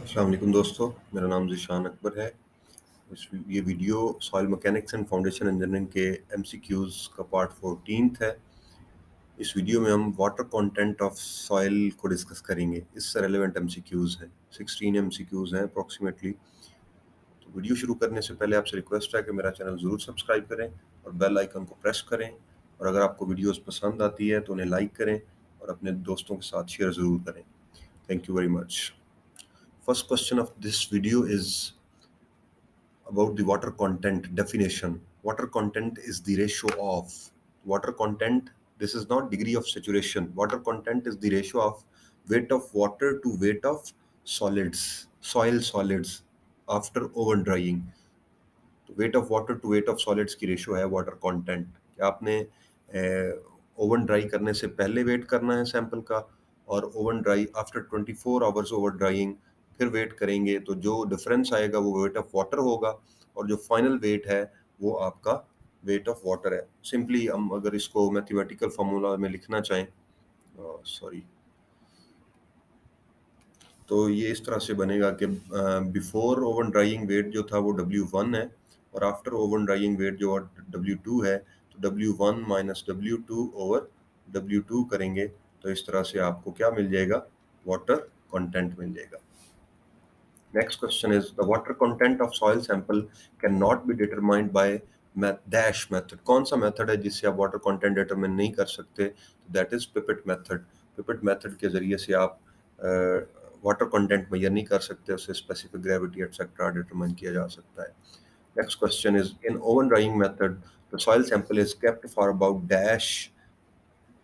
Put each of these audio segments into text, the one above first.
अस्सलाम वालेकुम दोस्तों, मेरा नाम ज़ीशान अकबर है। ये video soil mechanics and foundation engineering के एमसीक्यूज़ का पार्ट 14th है। इस वीडियो में हम वाटर कंटेंट ऑफ सॉइल को डिस्कस करेंगे। इससे रेलेवेंट एमसीक्यूज़ हैं, 16 एमसीक्यूज़ हैं अप्रॉक्सीमेटली। तो वीडियो शुरू करने से पहले आपसे रिक्वेस्ट है कि मेरा चैनल ज़रूर सब्सक्राइब करें और बेल आइकन को प्रेस करें, और अगर आपको वीडियोज़ पसंद आती है तो उन्हें लाइक करें और अपने दोस्तों के साथ शेयर ज़रूर करें। Thank you very much. First question of this video is about the water content definition. Water content is the ratio of water content. This is not degree of saturation. Water content is the ratio of weight of water to weight of solids, soil solids after oven drying. तो weight of water to weight of solids की ratio है water content. क्या आपने oven dry करने से पहले wait करना है सैंपल का, और oven dry after 24 hours over drawing फिर वेट करेंगे, तो जो डिफरेंस आएगा वो वेट ऑफ वाटर होगा, और जो फाइनल वेट है वो आपका वेट ऑफ वाटर है। सिंपली हम अगर इसको मैथमेटिकल फार्मूला में लिखना चाहें, सॉरी, तो ये इस तरह से बनेगा कि बिफोर ओवन ड्राइंग वेट जो था वो W1 है, और आफ्टर ओवन ड्राइंग वेट जो W2 है, तो W1 minus W2 over W2 करेंगे, तो इस तरह से आपको क्या मिल जाएगा, वाटर कंटेंट मिल जाएगा। Next question is the water content of soil sample can not be determined by dash method. कौन सा मेथड है जिससे आप वाटर कंटेंट डिटरमाइन नहीं कर सकते? That is pipette method. Pipette method के जरिए से आप वाटर कंटेंट मेजर नहीं कर सकते, उससे स्पेसिफिक ग्रेविटी एटसेट्रा डिटरमाइन किया जा सकता है। Next question is in oven drawing method the soil sample is kept for about dash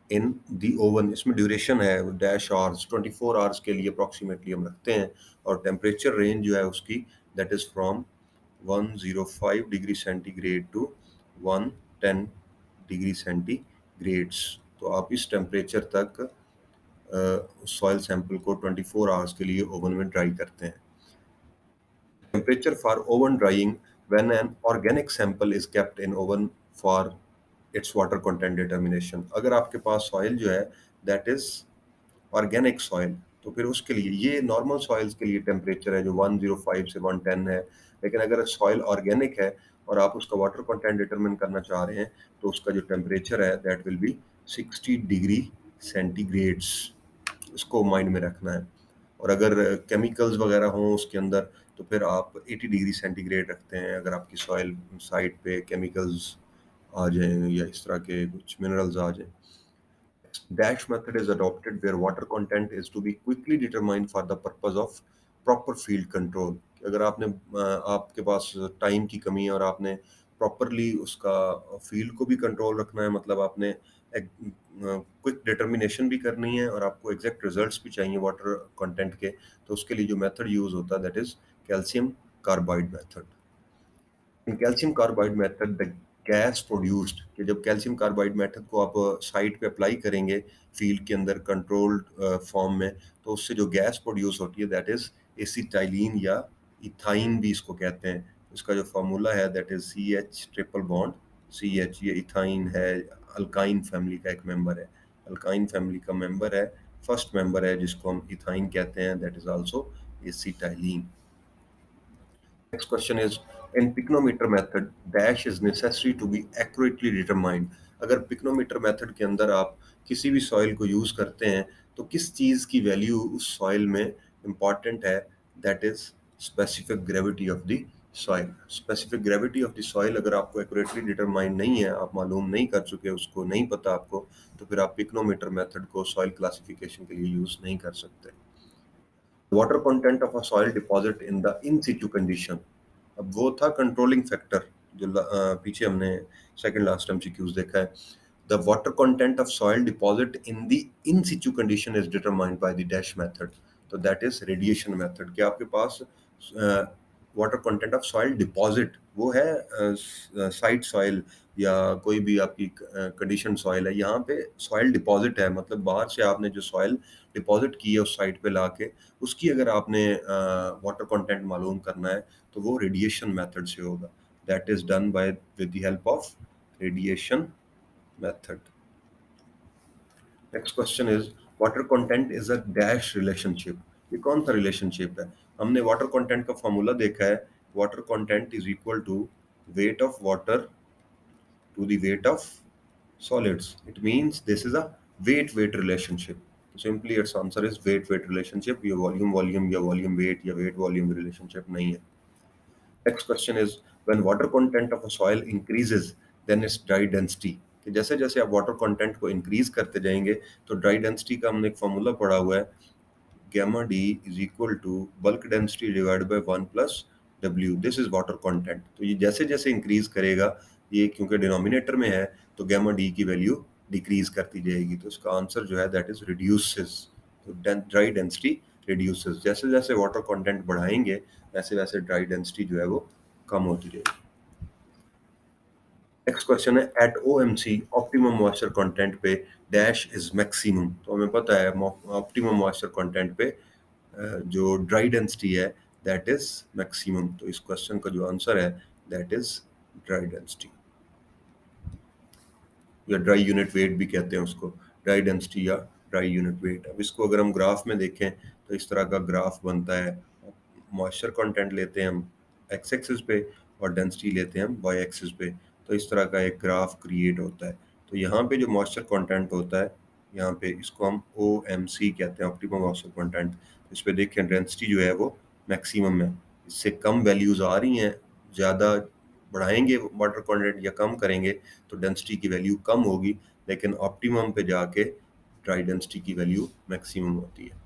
in the oven. इसमें ड्यूरेशन है डैश आवर्स, 24 आवर्स के लिए अप्रॉक्सीमेटली हम रखते हैं, और टेम्परेचर रेंज जो है उसकी that is from 105 degree centigrade to 110 degree centigrades. तो आप इस टेम्परेचर तक सॉइल सैंपल को 24 आवर्स के लिए ओवन में ड्राई करते हैं। Temperature for oven drawing when an organic sample is kept in oven for its water content determination. अगर आपके पास सॉइल जो है दैट इज ऑर्गेनिक सॉइल, तो फिर उसके लिए ये नॉर्मल सॉइल्स के लिए टेम्परेचर है जो 105 से 110 है, लेकिन अगर सॉइल ऑर्गेनिक है और आप उसका वाटर कंटेंट डिटरमिन करना चाह रहे हैं, तो उसका जो टेम्परेचर है that will be 60 degree centigrades. इसको माइंड में रखना है। और अगर केमिकल्स वगैरह हों उसके अंदर, तो फिर आप 80 डिग्री सेंटीग्रेड रखते हैं, अगर आपकी सॉइल साइड पे केमिकल्स आ जाएँ या इस तरह के कुछ मिनरल्स आ जाएँ। Dash method is adopted where water content is to be quickly determined for the purpose of proper field control। अगर आपके पास टाइम की कमी है और आपने प्रॉपरली उसका फील्ड को भी कंट्रोल रखना है, मतलब आपने क्विक डिटर्मिनेशन भी करनी है और आपको एग्जैक्ट रिजल्ट्स भी चाहिए वाटर कंटेंट के, तो उसके लिए जो मेथड यूज होता है that is calcium carbide method. In calcium carbide method the gas produced, कि जब कैल्शियम कार्बाइड मेथड को आप साइट पे अप्लाई करेंगे फील्ड के अंदर कंट्रोल्ड फॉर्म में, तो उससे जो गैस प्रोड्यूस होती है दैट इज एसिटाइलिन या इथाइन भी इसको कहते हैं। इसका जो फार्मूला है that is CH triple bond CH। ये इथाइन है, अल्काइन फैमिली का एक मेंबर है, अल्काइन फैमिली का मेंबर है, फर्स्ट मेंबर है जिसको हम इथाइन कहते हैं, that is also acetylene. Next question is in pycnometer method dash is necessary to be accurately determined. अगर पिक्नोमीटर मेथड के अंदर आप किसी भी सॉइल को यूज करते हैं, तो किस चीज की वैल्यू उस सॉइल में इंपॉर्टेंट है, that is specific gravity of the soil. Specific gravity of the soil अगर आपको एक्यूरेटली डिटरमाइन नहीं है, आप मालूम नहीं कर चुके, उसको नहीं पता आपको, तो फिर आप पिक्नोमीटर मेथड को सॉइल क्लासिफिकेशन के लिए यूज नहीं कर सकते। Water content of a soil deposit in the in situ condition. अब वो था कंट्रोलिंग फैक्टर जो पीछे हमने सेकंड लास्ट एमसीक्यूज देखा है। The water content of soil deposit in the in situ condition is determined by the dash method. तो that is radiation method. कि आपके पास water content of soil deposit वो है साइड सॉइल या कोई भी आपकी कंडीशन सॉइल है, यहाँ पे सॉइल डिपॉजिट है, मतलब बाहर से आपने जो सॉइल डिपॉजिट की है उस साइड पे लाके उसकी अगर आपने वाटर कंटेंट मालूम करना है, तो वो रेडिएशन मेथड से होगा। That is done by with the help of radiation method. Next question is water content is a dash relationship. ये कौन सा रिलेशनशिप है? हमने वाटर कंटेंट का फॉर्मूला देखा है, water content is equal to weight of water to the weight of solids. It means this is a weight relationship. Simply its answer is weight relationship. ये volume या volume weight या weight volume relationship नहीं है. Next question is when water content of a soil increases, then its dry density. कि जैसे जैसे आप water content को इंक्रीज करते जाएंगे तो ड्राई डेंसिटी का हमने एक फॉर्मूला पढ़ा हुआ है, gamma d is equal to bulk density divided by 1 plus w. This is water content. तो ये जैसे जैसे इंक्रीज करेगा, ये क्योंकि डिनोमिनेटर में है तो gamma d की वैल्यू डिक्रीज करती जाएगी, तो इसका आंसर जो है दैट इज रिड्यूसेस. तो ड्राई डेंसिटी रिड्यूसेस, जैसे जैसे वाटर कंटेंट बढ़ाएंगे वैसे वैसे ड्राई डेंसिटी जो है वो कम होती जाएगी. नेक्स्ट क्वेश्चन है at OMC optimum moisture content पे डैश इज मैक्सिमम. तो हमें पता है ऑप्टिमम मॉइस्चर कंटेंट पे जो ड्राई डेंसिटी है दैट इज मैक्सिमम. तो इस क्वेश्चन का जो आंसर है दैट इज ड्राई डेंसिटी या ड्राई यूनिट वेट भी कहते हैं उसको, ड्राई डेंसिटी या ड्राई यूनिट वेट. अब इसको अगर हम ग्राफ में देखें तो इस तरह का ग्राफ बनता है. मॉइस्चर कंटेंट लेते हैं हम एक्स एक्सिस पे और डेंसिटी लेते हैं हम वाई एक्सिस पे, तो इस तरह का एक ग्राफ क्रिएट होता है. तो यहाँ पे जो मॉइस्चर कंटेंट होता है, यहाँ पे इसको हम ओ एम सी कहते हैं, ऑप्टिमम मॉइस्चर कंटेंट. इस पे देखें डेंसिटी जो है वो मैक्सिमम है, इससे कम वैल्यूज आ रही हैं. ज़्यादा बढ़ाएंगे वाटर कंटेंट या कम करेंगे तो डेंसिटी की वैल्यू कम होगी, लेकिन ऑप्टिमम पे जाके ड्राई डेंसिटी की वैल्यू मैक्सिमम होती है.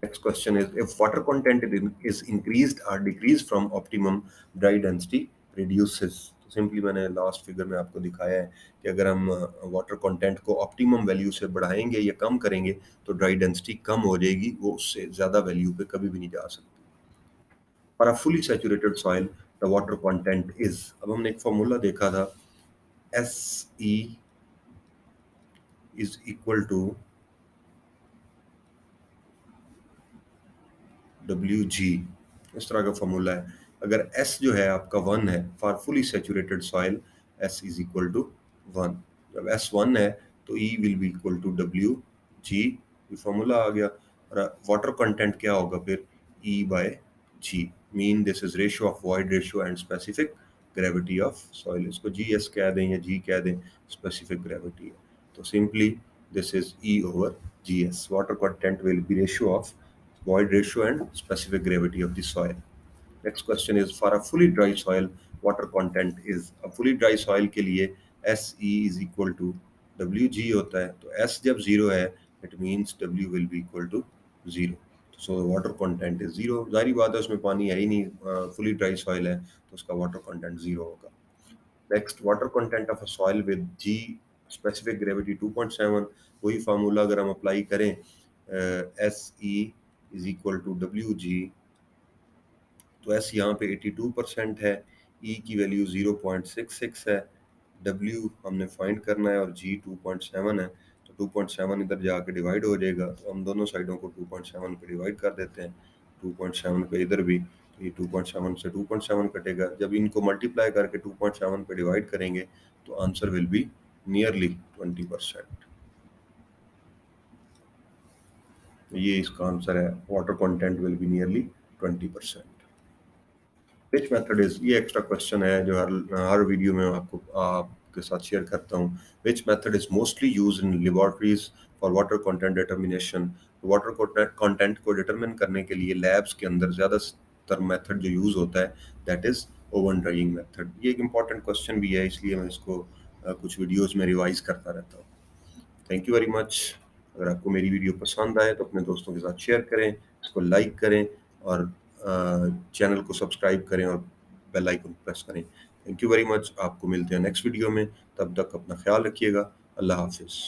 Next question is if water content is increased or decreased from optimum, dry density reduces. तो सिंपली मैंने लास्ट फिगर में आपको दिखाया है कि अगर हम वाटर कंटेंट को ऑप्टिमम वैल्यू से बढ़ाएंगे या कम करेंगे तो ड्राई डेंसिटी कम हो जाएगी, वो उससे ज़्यादा वैल्यू पे कभी भी नहीं जा सकती. For a fully saturated soil, the water content is, अब हमने एक फॉर्मूला देखा था, SE is equal to WG. इस तरह का फॉर्मूला है. अगर S जो है आपका 1 है for fully saturated soil, S is equal to 1. जब S 1 है तो E will be equal to WG. ये फॉर्मूला आ गया. और वाटर कंटेंट क्या होगा फिर, E बाय G. Mean this is ratio of void ratio and specific gravity of soil. इसको GS कह दें या G कह दें, स्पेसिफिक ग्रेविटी है. तो simply this is E over GS. Water content will be ratio of void ratio and specific gravity of the soil. Next question is for a fully dry soil, water content is, a fully dry soil के लिए SE is equal to WG होता है. तो S जब 0 है it means W will be equal to 0. So water content is 0. जारी बात है उसमें पानी है ही नहीं, fully dry soil है तो उसका water content 0 होगा. Next, water content of a soil with G specific gravity 2.7. वही फार्मूला अगर हम अप्लाई करें, SE is equal to WG, तो S यहाँ पे 82% है, E की वैल्यू 0.66 है, W हमने फाइंड करना है और G 2.7 है. तो 2.7 इधर जाके डिवाइड हो जाएगा, तो हम दोनों साइडों को 2.7 पे डिवाइड कर देते हैं. 2.7 पे इधर भी, तो ये 2.7 से 2.7 कटेगा. जब इनको मल्टीप्लाई करके 2.7 पे डिवाइड करेंगे तो आंसर विल बी नियरली 20%. ये इसका आंसर है, water content will be nearly 20%. Which method is, ये एक्स्ट्रा क्वेश्चन है जो हर वीडियो में आपके साथ शेयर करता हूँ. Which method is mostly use in laboratories for water content determination. Water content को डिटरमिन करने के लिए लैब्स के अंदर ज़्यादातर मेथड जो यूज़ होता है that is oven drawing method. ये एक इम्पॉर्टेंट क्वेश्चन भी है, इसलिए मैं इसको कुछ वीडियोज़ में रिवाइज करता रहता हूँ. Thank you very much. अगर आपको मेरी वीडियो पसंद आए तो अपने दोस्तों के साथ शेयर करें, इसको लाइक करें और चैनल को सब्सक्राइब करें और बेल आइकन प्रेस करें. Thank you very much. आपको मिलते हैं नेक्स्ट वीडियो में. तब तक अपना ख्याल रखिएगा. अल्लाह हाफिज़.